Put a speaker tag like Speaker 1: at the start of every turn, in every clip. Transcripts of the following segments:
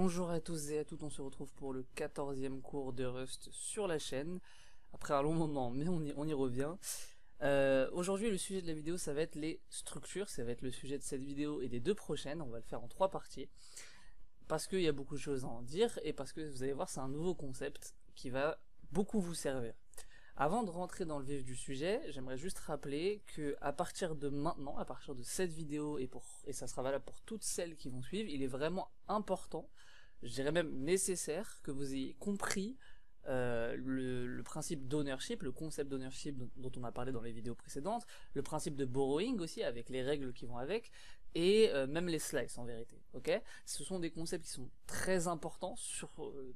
Speaker 1: Bonjour à tous et à toutes, on se retrouve pour le 14e cours de Rust sur la chaîne, après un long moment, mais on y revient. Aujourd'hui le sujet de la vidéo ça va être les structures, ça va être le sujet de cette vidéo et des deux prochaines, on va le faire en 3 parties, parce qu'il y a beaucoup de choses à en dire, et parce que vous allez voir c'est un nouveau concept qui va beaucoup vous servir. Avant de rentrer dans le vif du sujet, j'aimerais juste rappeler que à partir de maintenant, à partir de cette vidéo et ça sera valable pour toutes celles qui vont suivre, il est vraiment important, je dirais même nécessaire, que vous ayez compris le principe d'ownership, le concept d'ownership dont on a parlé dans les vidéos précédentes, le principe de borrowing aussi avec les règles qui vont avec, et même les slices en vérité. Ok, ce sont des concepts qui sont très importants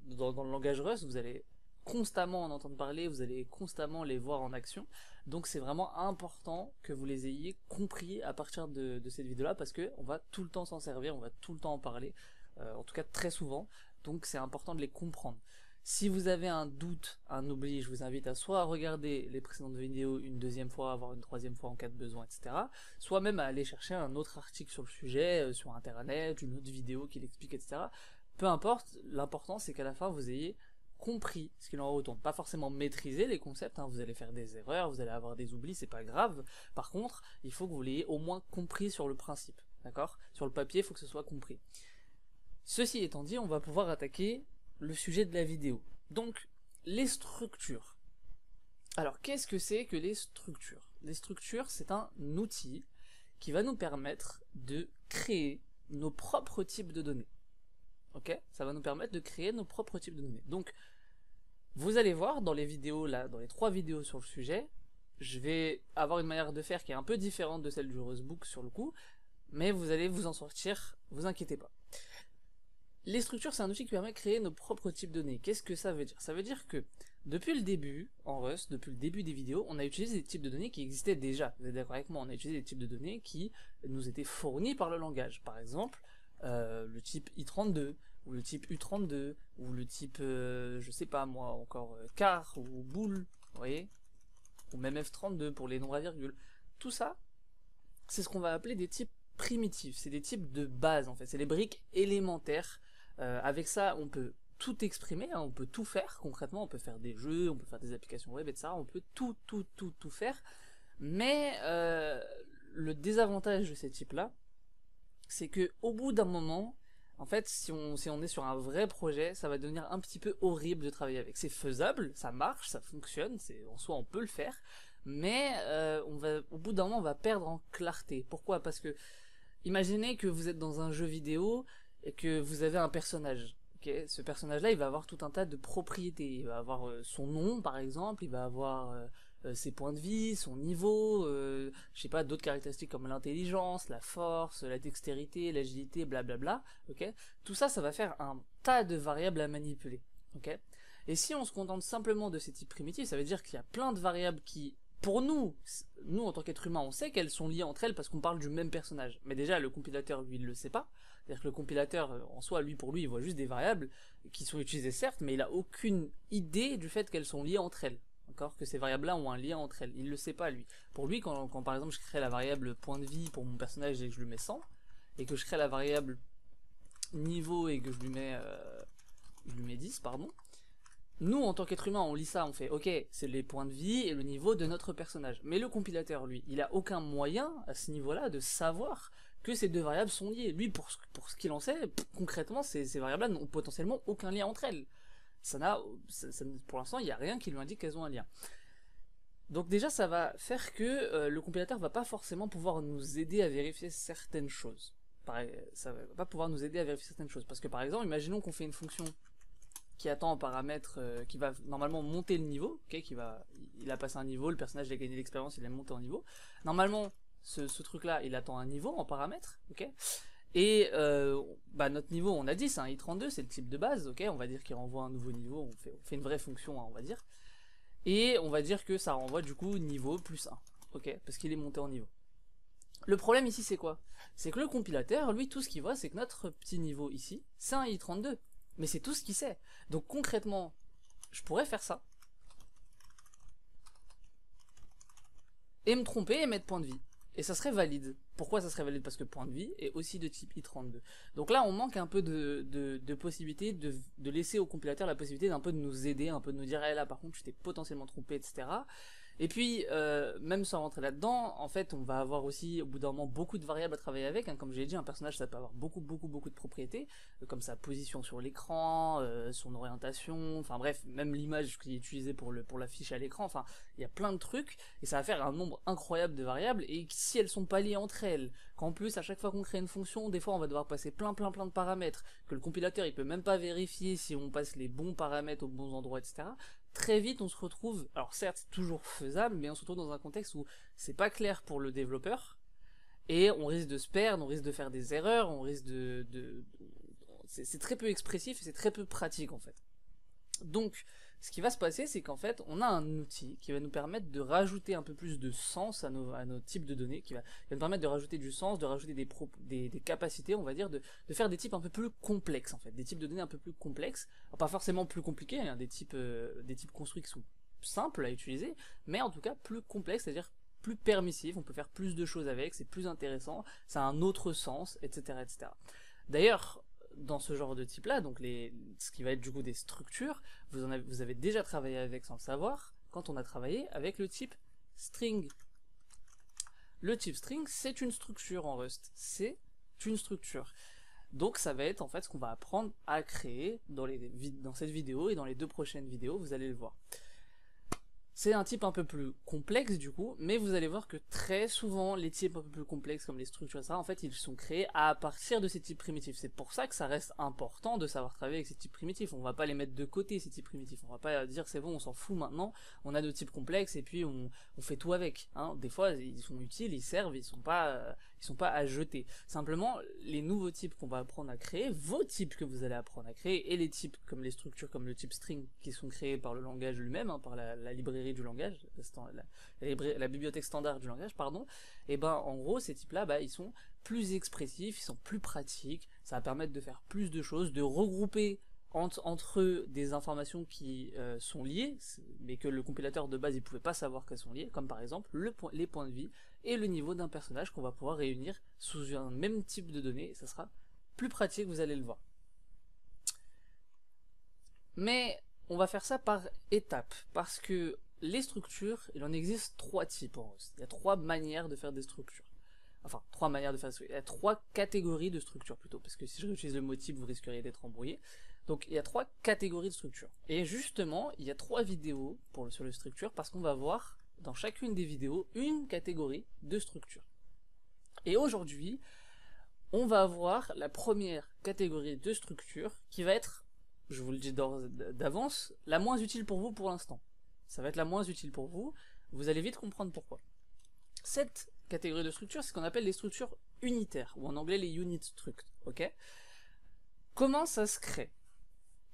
Speaker 1: dans le langage Rust. Vous allez constamment en entendre parler, vous allez constamment les voir en action, donc c'est vraiment important que vous les ayez compris à partir de cette vidéo là, parce que on va tout le temps s'en servir, on va tout le temps en parler, en tout cas très souvent, donc c'est important de les comprendre. Si vous avez un doute, un oubli, je vous invite à soit regarder les précédentes vidéos une deuxième fois, voire une troisième fois en cas de besoin, etc. Soit même à aller chercher un autre article sur le sujet, sur internet, une autre vidéo qui l'explique, etc. Peu importe, l'important c'est qu'à la fin vous ayez compris ce qu'il en retourne. Pas forcément maîtriser les concepts, hein, vous allez faire des erreurs, vous allez avoir des oublis, c'est pas grave. Par contre, il faut que vous l'ayez au moins compris sur le principe, d'accord? Sur le papier, il faut que ce soit compris. Ceci étant dit, on va pouvoir attaquer le sujet de la vidéo. Donc, les structures. Alors, qu'est-ce que c'est que les structures? Les structures, c'est un outil qui va nous permettre de créer nos propres types de données. Ok, ça va nous permettre de créer nos propres types de données. Donc, vous allez voir dans les vidéos là, dans les 3 vidéos sur le sujet, je vais avoir une manière de faire qui est un peu différente de celle du Rustbook sur le coup, mais vous allez vous en sortir, vous inquiétez pas. Les structures, c'est un outil qui permet de créer nos propres types de données. Qu'est-ce que ça veut dire? Ça veut dire que depuis le début, en Rust, depuis le début des vidéos, on a utilisé des types de données qui existaient déjà. Vous êtes d'accord avec moi? On a utilisé des types de données qui nous étaient fournis par le langage. Par exemple, le type i32, ou le type u32, ou le type, je sais pas moi, encore car, ou bool, vous voyez, ou même f32 pour les nombres à virgule. Tout ça, c'est ce qu'on va appeler des types primitifs, c'est des types de base en fait, c'est les briques élémentaires. Avec ça, on peut tout exprimer, hein, on peut tout faire concrètement, on peut faire des jeux, on peut faire des applications web, etc. On peut tout faire, mais le désavantage de ces types-là, c'est que au bout d'un moment, en fait, si on est sur un vrai projet, ça va devenir un petit peu horrible de travailler avec. C'est faisable, ça marche, ça fonctionne, en soi on peut le faire, mais au bout d'un moment on va perdre en clarté. Pourquoi? Parce que imaginez que vous êtes dans un jeu vidéo et que vous avez un personnage. Okay, ce personnage-là, il va avoir tout un tas de propriétés. Il va avoir son nom, par exemple, il va avoir ses points de vie, son niveau, je sais pas, d'autres caractéristiques comme l'intelligence, la force, la dextérité, l'agilité, blablabla. Okay, tout ça, ça va faire un tas de variables à manipuler. Okay, et si on se contente simplement de ces types primitifs, ça veut dire qu'il y a plein de variables qui, pour nous en tant qu'être humain, on sait qu'elles sont liées entre elles parce qu'on parle du même personnage. Mais déjà, le compilateur, lui, il le sait pas. C'est-à-dire que le compilateur, en soi, pour lui, il voit juste des variables qui sont utilisées, certes, mais il a aucune idée du fait qu'elles sont liées entre elles. D'accord? Que ces variables-là ont un lien entre elles. Il le sait pas, lui. Pour lui, quand par exemple, je crée la variable point de vie pour mon personnage et que je lui mets 100, et que je crée la variable niveau et que je lui mets 10, pardon, nous, en tant qu'être humain, on lit ça, on fait, ok, c'est les points de vie et le niveau de notre personnage. Mais le compilateur, lui, il a aucun moyen, à ce niveau-là, de savoir que ces deux variables sont liées. Lui, pour ce qu'il en sait, concrètement, ces variables-là n'ont potentiellement aucun lien entre elles. Pour l'instant, il n'y a rien qui lui indique qu'elles ont un lien. Donc déjà, ça va faire que le compilateur va pas forcément pouvoir nous aider à vérifier certaines choses. Ça va pas pouvoir nous aider à vérifier certaines choses. Parce que par exemple, imaginons qu'on fait une fonction qui attend un paramètre qui va normalement monter le niveau, okay, il a passé un niveau, le personnage a gagné de l'expérience, il est monté en niveau. Normalement, ce truc-là, il attend un niveau en paramètre, ok. Et notre niveau, on a dit, c'est un i32, c'est le type de base, ok. On va dire qu'il renvoie un nouveau niveau, on fait une vraie fonction, hein, on va dire. Et on va dire que ça renvoie du coup niveau plus 1, ok, parce qu'il est monté en niveau. Le problème ici, c'est quoi? C'est que le compilateur, lui, tout ce qu'il voit, c'est que notre petit niveau ici, c'est un i32. Mais c'est tout ce qu'il sait. Donc concrètement, je pourrais faire ça. Et me tromper et mettre point de vie. Et ça serait valide. Pourquoi ça serait valide? Parce que point de vie est aussi de type i32. Donc là, on manque un peu de possibilité de laisser au compilateur la possibilité d'un peu de nous aider, un peu de nous dire, eh là par contre tu t'es potentiellement trompé, etc. Et puis, même sans rentrer là-dedans, en fait, on va avoir aussi, au bout d'un moment, beaucoup de variables à travailler avec. Hein. Comme je l'ai dit, un personnage, ça peut avoir beaucoup de propriétés, comme sa position sur l'écran, son orientation, enfin bref, même l'image qui est utilisée pour l'affiche à l'écran. Enfin, il y a plein de trucs, et ça va faire un nombre incroyable de variables. Et si elles sont pas liées entre elles, qu'en plus, à chaque fois qu'on crée une fonction, des fois, on va devoir passer plein de paramètres, que le compilateur, il peut même pas vérifier si on passe les bons paramètres aux bons endroits, etc. Très vite on se retrouve, alors certes c'est toujours faisable, mais on se retrouve dans un contexte où c'est pas clair pour le développeur, et on risque de se perdre, on risque de faire des erreurs, on risque c'est très peu expressif et c'est très peu pratique en fait. Donc, ce qui va se passer, c'est qu'en fait, on a un outil qui va nous permettre de rajouter un peu plus de sens à nos types de données, qui va nous permettre de rajouter du sens, de rajouter des capacités, on va dire, de faire des types un peu plus complexes, en fait, des types de données un peu plus complexes, alors, pas forcément plus compliqués, hein, des types construits qui sont simples à utiliser, mais en tout cas plus complexes, c'est-à-dire plus permissifs, on peut faire plus de choses avec, c'est plus intéressant, ça a un autre sens, etc., etc. D'ailleurs, dans ce genre de type là, donc ce qui va être du coup des structures, vous avez déjà travaillé avec sans le savoir, quand on a travaillé avec le type string. Le type string, c'est une structure en Rust, c'est une structure. Donc ça va être en fait ce qu'on va apprendre à créer dans cette vidéo et dans les 2 prochaines vidéos, vous allez le voir. C'est un type un peu plus complexe du coup, mais vous allez voir que très souvent les types un peu plus complexes comme les structures, ça, en fait ils sont créés à partir de ces types primitifs. C'est pour ça que ça reste important de savoir travailler avec ces types primitifs. On va pas les mettre de côté ces types primitifs, on va pas dire c'est bon on s'en fout maintenant, on a de types complexes et puis on fait tout avec. Hein. Des fois ils sont utiles, ils servent, ils sont pas à jeter. Simplement les nouveaux types qu'on va apprendre à créer, vos types que vous allez apprendre à créer, et les types comme les structures comme le type string qui sont créés par le langage lui-même, hein, par la librairie du langage, la bibliothèque standard du langage, pardon, et ben en gros ces types là ils sont plus expressifs, ils sont plus pratiques, ça va permettre de faire plus de choses, de regrouper entre eux des informations qui sont liées, mais que le compilateur de base il pouvait pas savoir qu'elles sont liées, comme par exemple les points de vie et le niveau d'un personnage qu'on va pouvoir réunir sous un même type de données, et ça sera plus pratique, vous allez le voir. Mais on va faire ça par étapes, parce que les structures, il en existe 3 types en Rust. Il y a 3 manières de faire des structures. Enfin, 3 manières de faire des structures. Il y a 3 catégories de structures plutôt, parce que si je réutilise le mot type, vous risqueriez d'être embrouillé. Donc il y a 3 catégories de structures. Et justement, il y a 3 vidéos sur les structures, parce qu'on va voir dans chacune des vidéos une catégorie de structure. Et aujourd'hui, on va voir la première catégorie de structure qui va être, je vous le dis d'avance, la moins utile pour vous pour l'instant. Ça va être la moins utile pour vous, vous allez vite comprendre pourquoi. Cette catégorie de structure, c'est ce qu'on appelle les structures unitaires, ou en anglais les unit struct, ok? Comment ça se crée?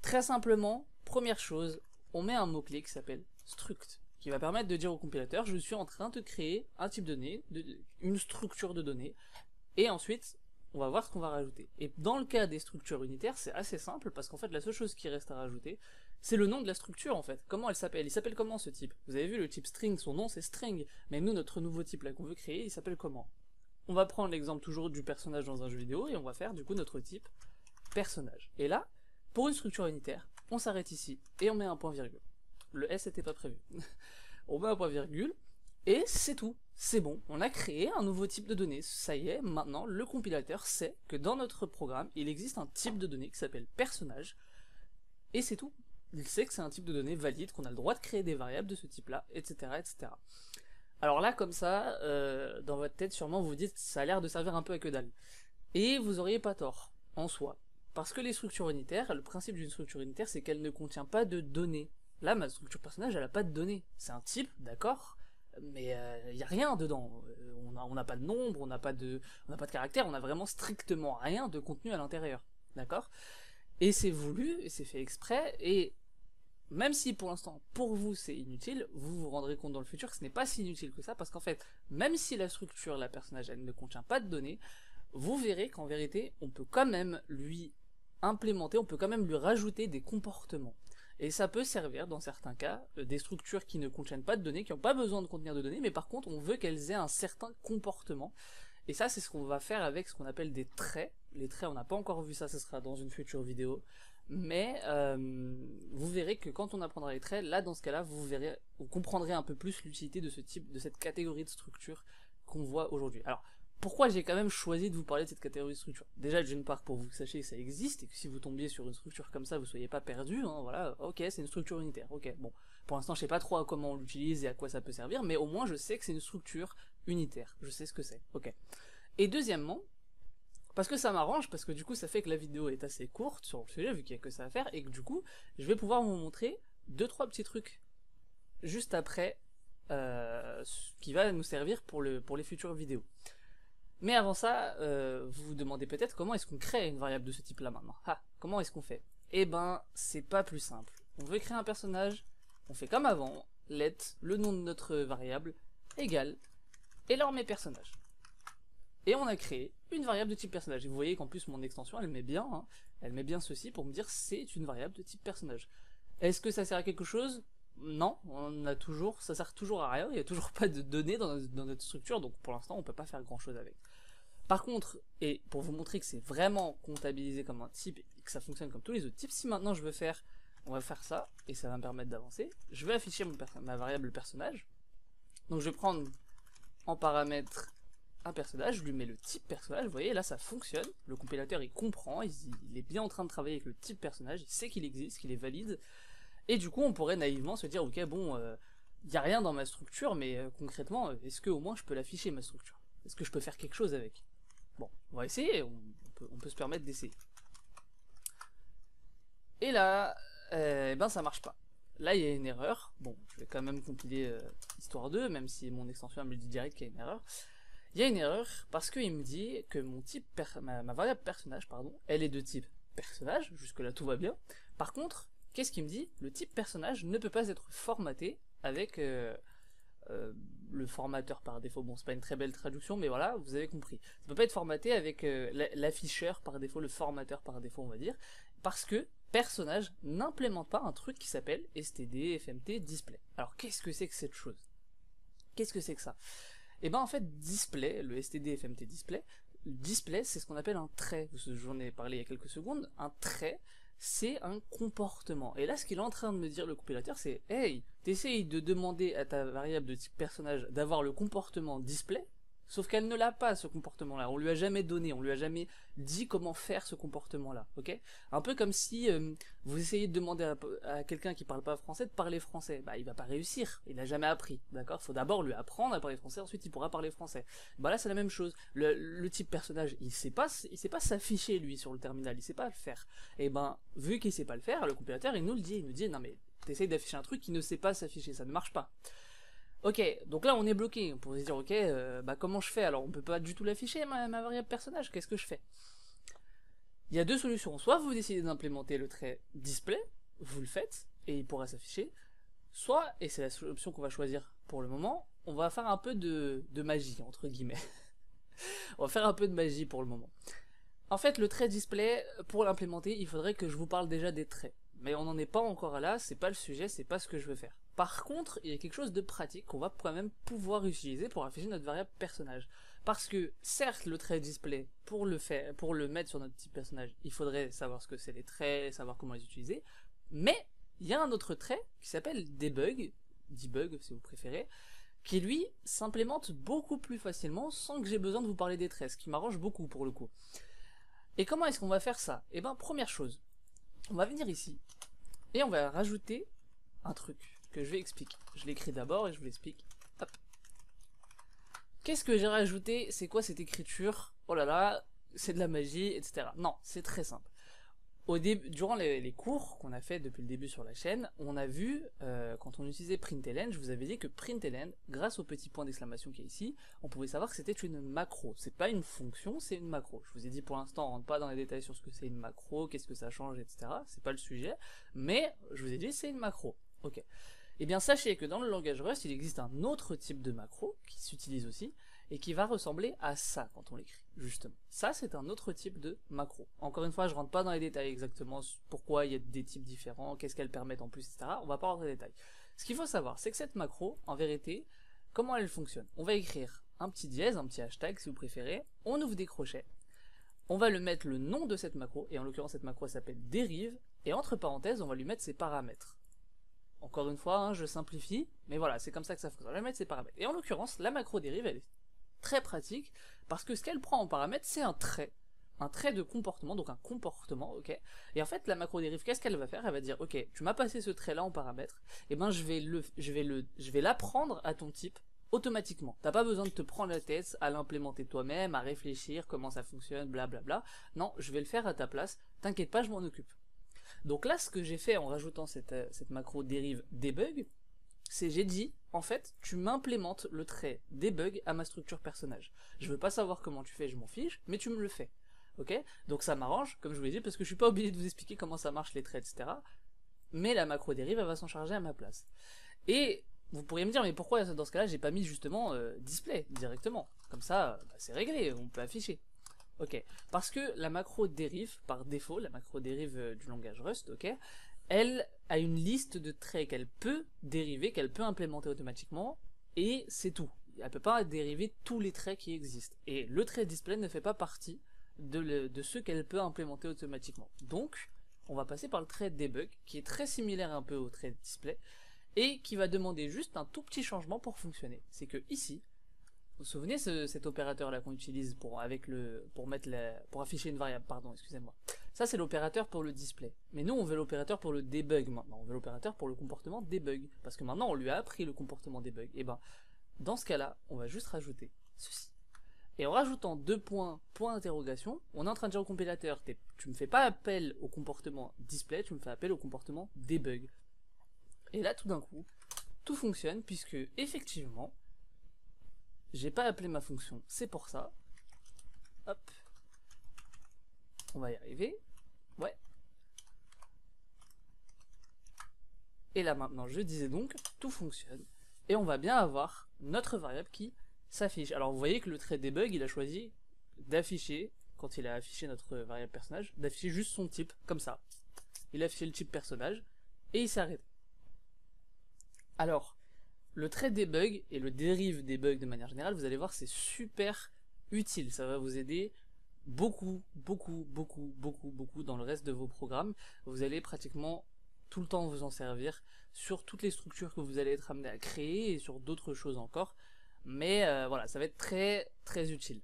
Speaker 1: Très simplement, première chose, on met un mot-clé qui s'appelle struct, qui va permettre de dire au compilateur, je suis en train de créer un type de données, une structure de données, et ensuite, on va voir ce qu'on va rajouter. Et dans le cas des structures unitaires, c'est assez simple, parce qu'en fait, la seule chose qui reste à rajouter, c'est le nom de la structure, en fait. Comment elle s'appelle? Il s'appelle comment, ce type? Vous avez vu, le type string, son nom, c'est string. Mais nous, notre nouveau type, là, qu'on veut créer, il s'appelle comment? On va prendre l'exemple toujours du personnage dans un jeu vidéo, et on va faire, du coup, notre type personnage. Et là, pour une structure unitaire, on s'arrête ici, et on met un point-virgule. Le S n'était pas prévu. On met un point-virgule, et c'est tout. C'est bon, on a créé un nouveau type de données. Ça y est, maintenant, le compilateur sait que dans notre programme, il existe un type de données qui s'appelle personnage, et c'est tout. Il sait que c'est un type de données valide, qu'on a le droit de créer des variables de ce type-là, etc., etc. Alors là, comme ça, dans votre tête, sûrement, vous vous dites, ça a l'air de servir un peu à que dalle. Et vous auriez pas tort, en soi. Parce que les structures unitaires, le principe d'une structure unitaire, c'est qu'elle ne contient pas de données. Là, ma structure personnage, elle a pas de données. C'est un type, d'accord, mais il n'y a rien dedans. On n'a pas de nombre, on n'a pas de caractère, on a vraiment strictement rien de contenu à l'intérieur, d'accord? Et c'est voulu, et c'est fait exprès, et même si pour l'instant, pour vous, c'est inutile, vous vous rendrez compte dans le futur que ce n'est pas si inutile que ça, parce qu'en fait, même si la structure, la personnage, elle ne contient pas de données, vous verrez qu'en vérité, on peut quand même lui implémenter, on peut quand même lui rajouter des comportements. Et ça peut servir, dans certains cas, des structures qui ne contiennent pas de données, qui n'ont pas besoin de contenir de données, mais par contre, on veut qu'elles aient un certain comportement. Et ça, c'est ce qu'on va faire avec ce qu'on appelle des traits. Les traits, on n'a pas encore vu ça, ce sera dans une future vidéo. Mais vous verrez que quand on apprendra les traits, là dans ce cas-là, vous comprendrez un peu plus l'utilité de cette catégorie de structure qu'on voit aujourd'hui. Alors, pourquoi j'ai quand même choisi de vous parler de cette catégorie de structure? Déjà, d'une part, pour que vous sachiez que ça existe, et que si vous tombiez sur une structure comme ça, vous soyez pas perdu, hein, voilà, ok, c'est une structure unitaire, ok, bon, pour l'instant, je sais pas trop à comment on l'utilise et à quoi ça peut servir, mais au moins, je sais que c'est une structure unitaire, je sais ce que c'est, ok. Et deuxièmement, parce que ça m'arrange, parce que du coup, ça fait que la vidéo est assez courte sur le sujet, vu qu'il y a que ça à faire, et que du coup, je vais pouvoir vous montrer 2-3 petits trucs juste après, qui va nous servir pour les futures vidéos. Mais avant ça, vous vous demandez peut-être comment est-ce qu'on crée une variable de ce type-là maintenant. Ah, comment est-ce qu'on fait? Eh ben, c'est pas plus simple. On veut créer un personnage, on fait comme avant, let, le nom de notre variable, égale, et là on met personnage. Et on a créé une variable de type personnage. Et vous voyez qu'en plus mon extension, elle met bien, hein, elle met bien ceci pour me dire c'est une variable de type personnage. Est-ce que ça sert à quelque chose? Non, ça sert toujours à rien, il n'y a toujours pas de données dans notre structure, donc pour l'instant on peut pas faire grand chose avec. Par contre, et pour vous montrer que c'est vraiment comptabilisé comme un type et que ça fonctionne comme tous les autres types, si maintenant on va faire ça, et ça va me permettre d'avancer, je vais afficher ma variable personnage. Donc je vais prendre en paramètre un personnage, je lui mets le type personnage, vous voyez là ça fonctionne, le compilateur il comprend, il est bien en train de travailler avec le type personnage, il sait qu'il existe, qu'il est valide, et du coup on pourrait naïvement se dire ok bon, il n'y a rien dans ma structure, mais concrètement, est-ce que au moins je peux l'afficher ma structure? Est-ce que je peux faire quelque chose avec? Bon, on va essayer, on peut se permettre d'essayer. Et là, ben ça marche pas. Là il y a une erreur, bon je vais quand même compiler histoire 2, même si mon extension me le dit direct qu'il y a une erreur. Il y a une erreur parce qu'il me dit que ma variable personnage, pardon, elle est de type personnage, jusque là tout va bien. Par contre, qu'est-ce qu'il me dit? Le type personnage ne peut pas être formaté avec le formateur par défaut. Bon, c'est pas une très belle traduction, mais voilà, vous avez compris. Ça peut pas être formaté avec l'afficheur par défaut, le formateur par défaut, on va dire, parce que personnage n'implémente pas un truc qui s'appelle std-fmt display. Alors, qu'est-ce que c'est que cette chose? Qu'est-ce que c'est que ça? Et ben en fait, display, le std-fmt display, c'est ce qu'on appelle un trait. J'en ai parlé il y a quelques secondes. Un trait, c'est un comportement. Et là, ce qu'il est en train de me dire le compilateur, c'est hey, t'essayes de demander à ta variable de type personnage d'avoir le comportement display, sauf qu'elle ne l'a pas, ce comportement-là. On lui a jamais donné, on lui a jamais dit comment faire ce comportement-là, ok? Un peu comme si vous essayez de demander à quelqu'un qui parle pas français de parler français. Bah, il va pas réussir, il a jamais appris, d'accord? Faut d'abord lui apprendre à parler français, ensuite il pourra parler français. Bah là, c'est la même chose. Le type personnage, il sait pas s'afficher, lui, sur le terminal, il sait pas le faire. Et ben, vu qu'il sait pas le faire, le compilateur, il nous dit, non mais, t'essayes d'afficher un truc qui ne sait pas s'afficher, ça ne marche pas. Ok, donc là on est bloqué, on pourrait se dire ok, bah comment je fais? Alors on peut pas du tout l'afficher ma variable personnage, qu'est-ce que je fais? Il y a deux solutions, soit vous décidez d'implémenter le trait display, vous le faites, et il pourra s'afficher, soit, et c'est la option qu'on va choisir pour le moment, on va faire un peu de magie, entre guillemets. On va faire un peu de magie pour le moment. En fait, le trait display, pour l'implémenter, il faudrait que je vous parle déjà des traits. Mais on n'en est pas encore là, c'est pas le sujet, c'est pas ce que je veux faire. Par contre, il y a quelque chose de pratique qu'on va quand même pouvoir utiliser pour afficher notre variable personnage. Parce que, certes, le trait display, pour le mettre sur notre type personnage, il faudrait savoir ce que c'est les traits, savoir comment les utiliser, mais il y a un autre trait qui s'appelle debug si vous préférez, qui lui s'implémente beaucoup plus facilement sans que j'ai besoin de vous parler des traits, ce qui m'arrange beaucoup pour le coup. Et comment est-ce qu'on va faire ça? Eh ben, première chose, on va venir ici, et on va rajouter un truc que je vais expliquer. Je l'écris d'abord et je vous l'explique. Hop. Qu'est-ce que j'ai rajouté? C'est quoi cette écriture? Oh là là, c'est de la magie, etc. Non, c'est très simple. Durant les cours qu'on a fait depuis le début sur la chaîne, on a vu, quand on utilisait println, je vous avais dit que println, grâce au petit point d'exclamation qui est ici, on pouvait savoir que c'était une macro. C'est pas une fonction, c'est une macro. Je vous ai dit pour l'instant, on rentre pas dans les détails sur ce que c'est une macro, qu'est-ce que ça change, etc. C'est pas le sujet, mais je vous ai dit c'est une macro. Ok. Eh bien sachez que dans le langage Rust, il existe un autre type de macro qui s'utilise aussi, et qui va ressembler à ça quand on l'écrit, justement. Ça, c'est un autre type de macro. Encore une fois, je rentre pas dans les détails exactement pourquoi il y a des types différents, qu'est-ce qu'elles permettent en plus, etc. On va pas rentrer dans les détails. Ce qu'il faut savoir, c'est que cette macro, en vérité, comment elle fonctionne? On va écrire un petit dièse, un petit hashtag si vous préférez, on ouvre des crochets, on va le mettre le nom de cette macro, et en l'occurrence cette macro s'appelle dérive, et entre parenthèses on va lui mettre ses paramètres. Encore une fois, hein, je simplifie, mais voilà, c'est comme ça que ça fonctionne, on va lui mettre ses paramètres. Et en l'occurrence, la macro dérive, elle est très pratique, parce que ce qu'elle prend en paramètre, c'est un trait de comportement, donc un comportement, ok. Et en fait, la macro dérive, qu'est-ce qu'elle va faire? Elle va dire, ok, tu m'as passé ce trait-là en paramètre, et ben je vais l'apprendre à ton type automatiquement. T'as pas besoin de te prendre la tête à l'implémenter toi-même, à réfléchir comment ça fonctionne, blablabla. Non, je vais le faire à ta place. T'inquiète pas, je m'en occupe. Donc là, ce que j'ai fait en rajoutant cette macro dérive debug, c'est j'ai dit, en fait, tu m'implémentes le trait debug à ma structure personnage. Je veux pas savoir comment tu fais, je m'en fiche, mais tu me le fais. Ok? Donc ça m'arrange, comme je vous l'ai dit, parce que je suis pas obligé de vous expliquer comment ça marche les traits, etc. Mais la macro dérive, elle va s'en charger à ma place. Et vous pourriez me dire, mais pourquoi dans ce cas-là, j'ai pas mis justement display directement? Comme ça, bah, c'est réglé, on peut afficher. Ok, parce que la macro dérive, par défaut, la macro dérive du langage Rust, ok, elle a une liste de traits qu'elle peut dériver, qu'elle peut implémenter automatiquement, et c'est tout. Elle peut pas dériver tous les traits qui existent. Et le trait display ne fait pas partie de ceux qu'elle peut implémenter automatiquement. Donc, on va passer par le trait debug, qui est très similaire un peu au trait display, et qui va demander juste un tout petit changement pour fonctionner. C'est que ici, vous vous souvenez cet opérateur là qu'on utilise pour afficher une variable, pardon, excusez-moi. Ça c'est l'opérateur pour le display. Mais nous on veut l'opérateur pour le debug maintenant. On veut l'opérateur pour le comportement debug. Parce que maintenant on lui a appris le comportement debug. Et ben dans ce cas-là, on va juste rajouter ceci. Et en rajoutant deux points, point d'interrogation, on est en train de dire au compilateur, tu me fais pas appel au comportement display, tu me fais appel au comportement debug. Et là tout d'un coup, tout fonctionne puisque effectivement, j'ai pas appelé ma fonction, c'est pour ça. Hop. On va y arriver. Ouais. Et là maintenant, je disais donc, tout fonctionne. Et on va bien avoir notre variable qui s'affiche. Alors vous voyez que le trait debug, il a choisi d'afficher, quand il a affiché notre variable personnage, d'afficher juste son type, comme ça. Il a affiché le type personnage, et il s'est arrêté. Alors, le trait debug et le dérive debug de manière générale, vous allez voir, c'est super utile. Ça va vous aider beaucoup dans le reste de vos programmes. Vous allez pratiquement tout le temps vous en servir sur toutes les structures que vous allez être amené à créer et sur d'autres choses encore. Mais voilà, ça va être très utile.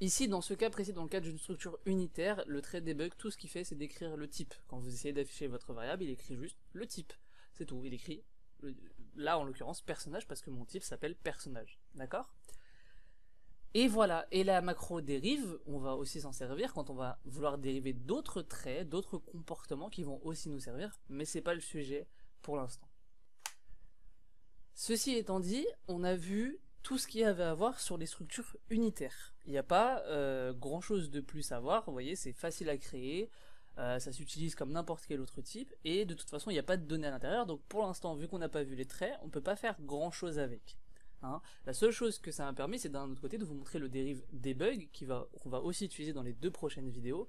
Speaker 1: Ici, dans ce cas précis, dans le cadre d'une structure unitaire, le trait debug, tout ce qu'il fait, c'est d'écrire le type. Quand vous essayez d'afficher votre variable, il écrit juste le type. C'est tout, il écrit, là en l'occurrence, personnage, parce que mon type s'appelle personnage. D'accord ? Et voilà, et la macro dérive, on va aussi s'en servir quand on va vouloir dériver d'autres traits, d'autres comportements qui vont aussi nous servir, mais c'est pas le sujet pour l'instant. Ceci étant dit, on a vu tout ce qu'il y avait à voir sur les structures unitaires. Il n'y a pas grand chose de plus à voir, vous voyez, c'est facile à créer, ça s'utilise comme n'importe quel autre type, et de toute façon il n'y a pas de données à l'intérieur, donc pour l'instant, vu qu'on n'a pas vu les traits, on ne peut pas faire grand chose avec. Hein. La seule chose que ça m'a permis, c'est d'un autre côté de vous montrer le dérive debug qu'on va aussi utiliser dans les deux prochaines vidéos.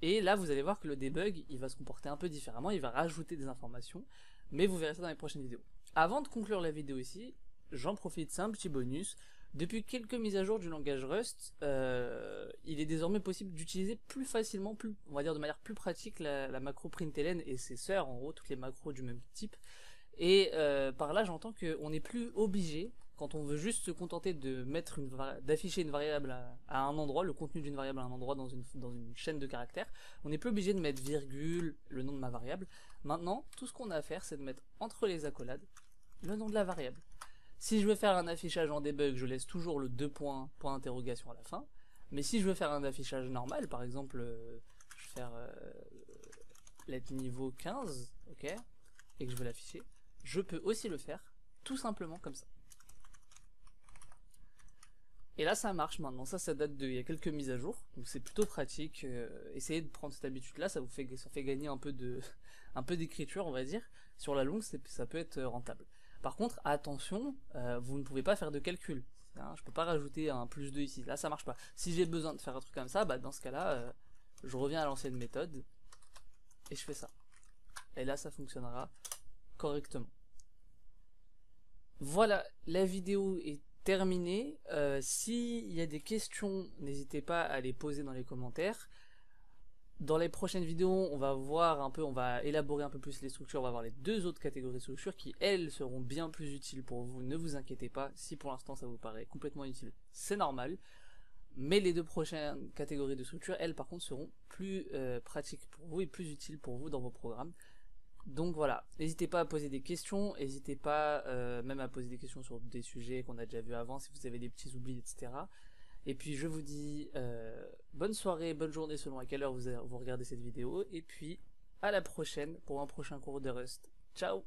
Speaker 1: Et là, vous allez voir que le debug, il va se comporter un peu différemment, il va rajouter des informations, mais vous verrez ça dans les prochaines vidéos. Avant de conclure la vidéo ici, j'en profite, c'est un petit bonus. Depuis quelques mises à jour du langage Rust, il est désormais possible d'utiliser plus facilement, on va dire de manière plus pratique, la macro println et ses sœurs, en gros, toutes les macros du même type. Et par là, j'entends qu'on n'est plus obligé, quand on veut juste se contenter de d'afficher une variable à un endroit, le contenu d'une variable à un endroit dans une chaîne de caractères, on n'est plus obligé de mettre virgule, le nom de ma variable. Maintenant, tout ce qu'on a à faire, c'est de mettre entre les accolades le nom de la variable. Si je veux faire un affichage en debug, je laisse toujours le point d'interrogation à la fin. Mais si je veux faire un affichage normal, par exemple, je vais faire let niveau 15, ok, et que je veux l'afficher, je peux aussi le faire tout simplement comme ça. Et là ça marche maintenant, ça date d'il y a quelques mises à jour, donc c'est plutôt pratique. Essayez de prendre cette habitude là, ça fait gagner un peu d'écriture, on va dire. Sur la longue, ça peut être rentable. Par contre, attention, vous ne pouvez pas faire de calcul. Hein, je peux pas rajouter un +2 ici, là ça marche pas. Si j'ai besoin de faire un truc comme ça, bah dans ce cas là, je reviens à l'ancienne méthode, et je fais ça. Et là ça fonctionnera correctement. Voilà, la vidéo est terminé. S'il y a des questions, n'hésitez pas à les poser dans les commentaires. Dans les prochaines vidéos, on va voir un peu, on va élaborer un peu plus les structures, on va voir les deux autres catégories de structures qui, elles, seront bien plus utiles pour vous. Ne vous inquiétez pas, si pour l'instant ça vous paraît complètement inutile, c'est normal. Mais les deux prochaines catégories de structures, elles, par contre, seront plus pratiques pour vous et plus utiles pour vous dans vos programmes. Donc voilà, n'hésitez pas à poser des questions, n'hésitez pas même à poser des questions sur des sujets qu'on a déjà vus avant, si vous avez des petits oublis, etc. Et puis je vous dis bonne soirée, bonne journée selon à quelle heure vous regardez cette vidéo. Et puis à la prochaine pour un prochain cours de Rust. Ciao!